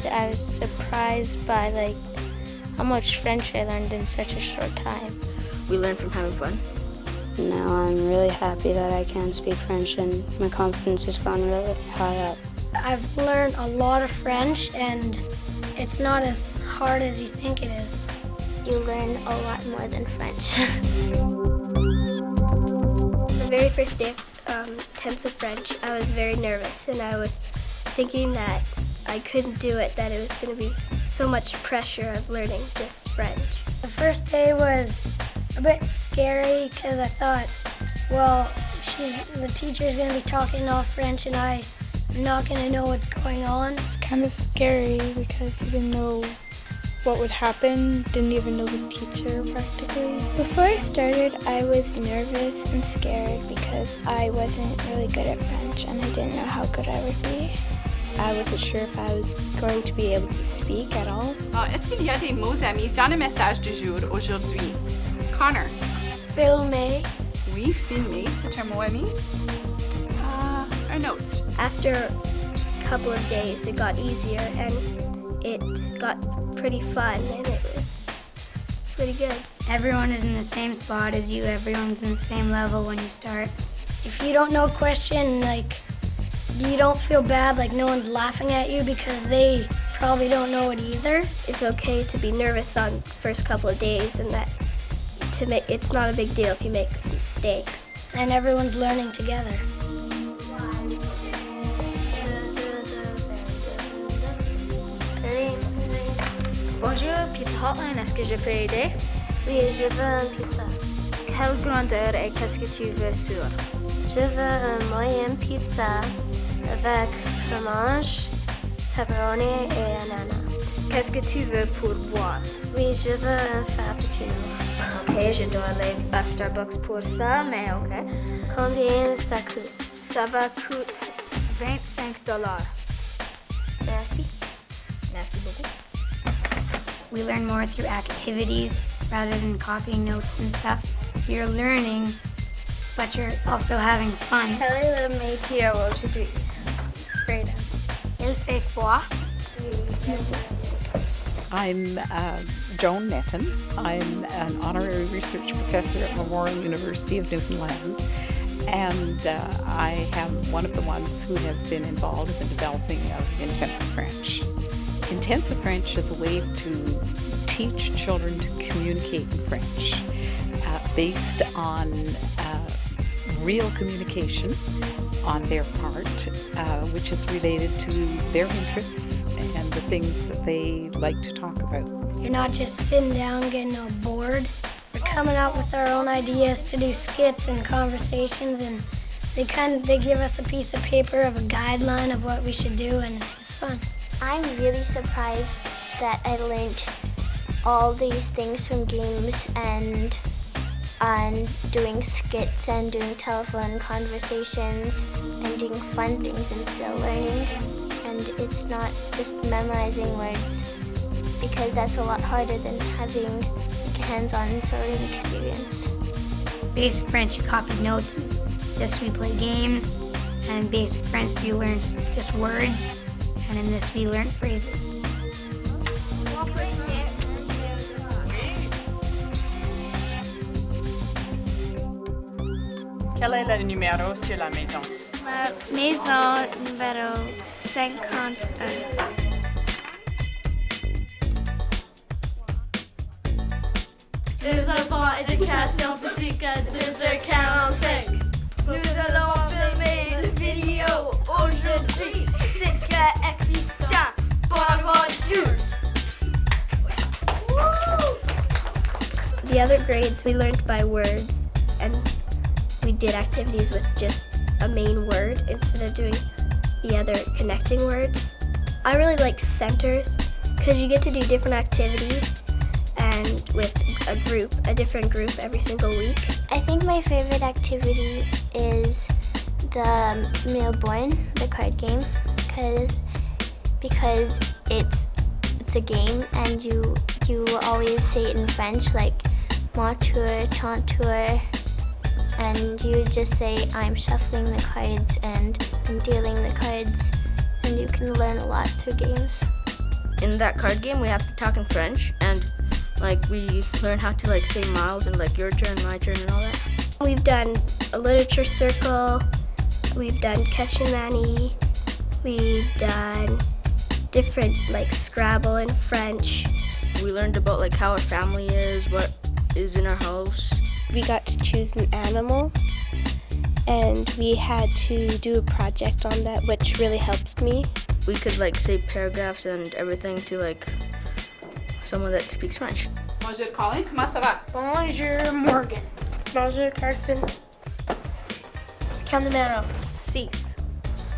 started, I was surprised by how much French I learned in such a short time. We learned from having fun. Now I'm really happy that I can speak French and my confidence has gone really high up. I've learned a lot of French and it's not as hard as you think it is. You learn a lot more than French. The very first day of intensive French, I was very nervous and I was thinking that I couldn't do it, that it was going to be so much pressure of learning just French. The first day was a bit scary because I thought, well, the teacher's going to be talking all French and I'm not going to know what's going on. It's kind of scary because you didn't know what would happen, didn't even know the teacher practically. Before I started, I was nervous and scared because I wasn't really good at French and I didn't know how good I would be. I wasn't sure if I was going to be able to speak at all. Est-ce qu'il y a des mots amis dans le message du jour aujourd'hui? Connor. Filmer. Oui, filmer. C'est un mot ami. Un autre. After a couple of days, it got easier and it got pretty fun and it was pretty good. Everyone is in the same spot as you. Everyone's in the same level when you start. If you don't know a question, you don't feel bad, no one's laughing at you because they probably don't know it either. It's okay to be nervous on the first couple of days and that it's not a big deal if you make some mistakes. And everyone's learning together. Bonjour, Pizza Hotline, est-ce que je peux aider? Oui, je veux un pizza. Quelle grandeur et qu'est-ce que tu veux sur? Je veux un moyen pizza avec fromage, pepperoni et ananas. Qu'est-ce que tu veux pour boire? Oui, je veux un frappuccino. Ok, je dois aller à Starbucks pour ça, mais ok. Combien ça coûte? Ça va coûter $25. Merci. Merci beaucoup. We learn more through activities rather than copying notes and stuff. You're learning, but you're also having fun. Quel est le métier aujourd'hui? Freda. Il fait froid. I'm Joan Netton. I'm an honorary research professor at Memorial University of Newfoundland, and I am one of the ones who have been involved in the developing of intensive French. Intensive French is a way to teach children to communicate in French based on real communication on their part, which is related to their interests and the things that they like to talk about. You're not just sitting down getting all bored. We're coming up with our own ideas to do skits and conversations, and they give us a piece of paper of a guideline of what we should do, and it's fun. I'm really surprised that I learned all these things from games and doing skits and doing telephone conversations and doing fun things and still learning. And it's not just memorizing words, because that's a lot harder than having a hands-on learning experience. Basic French, you copy notes. This we play games, and in Basic French you learn just words, and in this we learn phrases. Quel est le numéro sur la maison? La maison numéro 51. Nous avons éducation physique à 2h45. Nous allons filmer une vidéo aujourd'hui. C'est très excitant. Bonne aventure. The other grades we learned by words, and we did activities with just a main word instead of doing the other connecting words. I really like centers because you get to do different activities and with a different group every single week. I think my favorite activity is the Melbourne, the card game, because it's a game and you always say it in French, like mon tour, ton tour, and you just say I'm shuffling the cards and I'm dealing the cards, and you can learn a lot through games. in that card game we have to talk in French, and like we learn how to like say miles and like your turn, my turn, and all that. We've done a literature circle, we've done Question-Mani, we've done different like Scrabble in French. We learned about like how our family is, what is in our house. We got to choose an animal, and we had to do a project on that, which really helped me. We could like say paragraphs and everything to like someone that speaks French. Bonjour Colin, comment ça va? Bonjour, Morgan. Bonjour, Carson. Caminero. 6.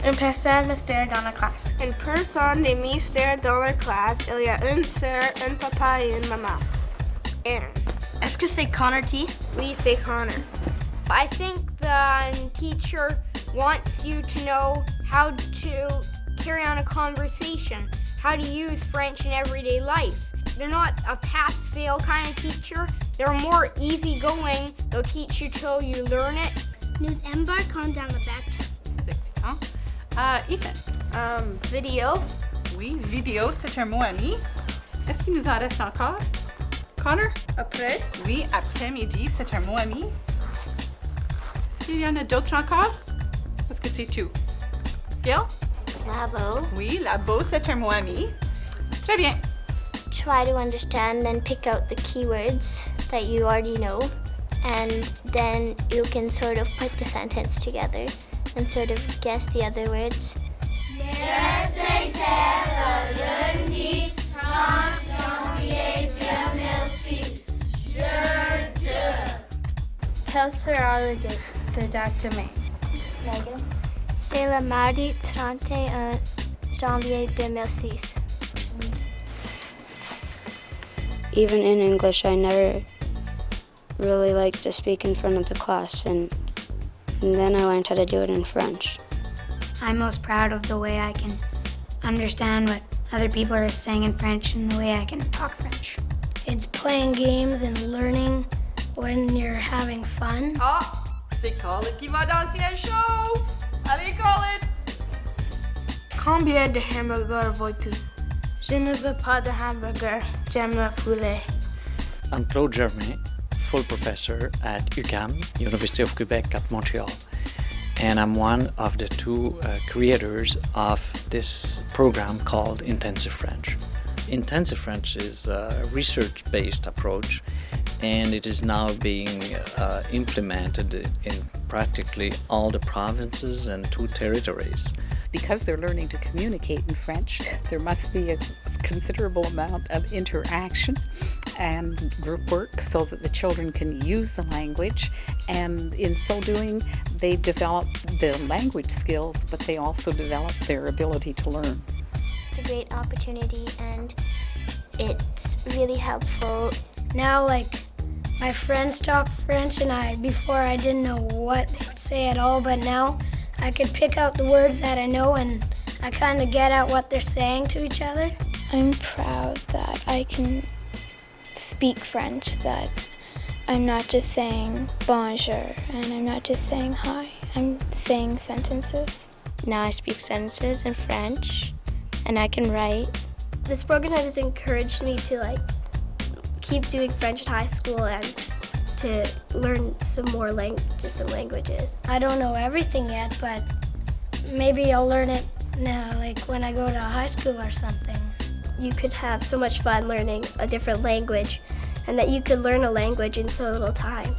Un personne mystère dans la classe. Une personne de mystère dans la classe. Il y a une sœur, un papa et une maman. Aaron. Est-ce que c'est Connor T? Oui, c'est Connor. I think the teacher wants you to know how to carry on a conversation, how to use French in everyday life. They're not a pass-fail kind of teacher. They're more easygoing. They'll teach you till you learn it. Nous embarquons dans le bateau. Excellent. Ethan. Video. Oui, vidéo, c'est un mot ami. Est-ce qu'il nous en reste encore? Connor? Après. Oui, après-midi, c'est un mot ami. S'il y en a d'autres encore? Parce que c'est tout. Gail? Labo. Oui, labo, c'est un mot ami. Très bien. Try to understand and pick out the keywords that you already know, and then you can sort of put the sentence together and sort of guess the other words. Quelle sera la date demain? Megan? C'est le mardi 31 janvier 2006. Even in English, I never really liked to speak in front of the class, and then I learned how to do it in French. I'm most proud of the way I can understand what other people are saying in French and the way I can talk French. It's playing games and learning when you're having fun. Ah, c'est Colin qui va danser un show. Allez, Colin. Combien de hamburgers veux-tu? Je ne veux pas de hamburger, j'aime le poulet. I'm Claude Germain, full professor at UQAM, University of Quebec at Montreal. And I'm one of the two creators of this program called Intensive French. Intensive French is a research-based approach, and it is now being implemented in practically all the provinces and 2 territories. Because they're learning to communicate in French, there must be a considerable amount of interaction and group work so that the children can use the language, and in so doing they develop the language skills, but they also develop their ability to learn. It's a great opportunity and it's really helpful. Now, like, my friends talk French, and before I didn't know what they would say at all, but now I could pick out the words that I know, and I kind of get at what they're saying to each other. I'm proud that I can speak French, that I'm not just saying bonjour and I'm not just saying hi, I'm saying sentences. Now I speak sentences in French and I can write. This program has encouraged me to like keep doing French in high school and to learn some more different languages. I don't know everything yet, but maybe I'll learn it now, like when I go to high school or something. You could have so much fun learning a different language, and that you could learn a language in so little time.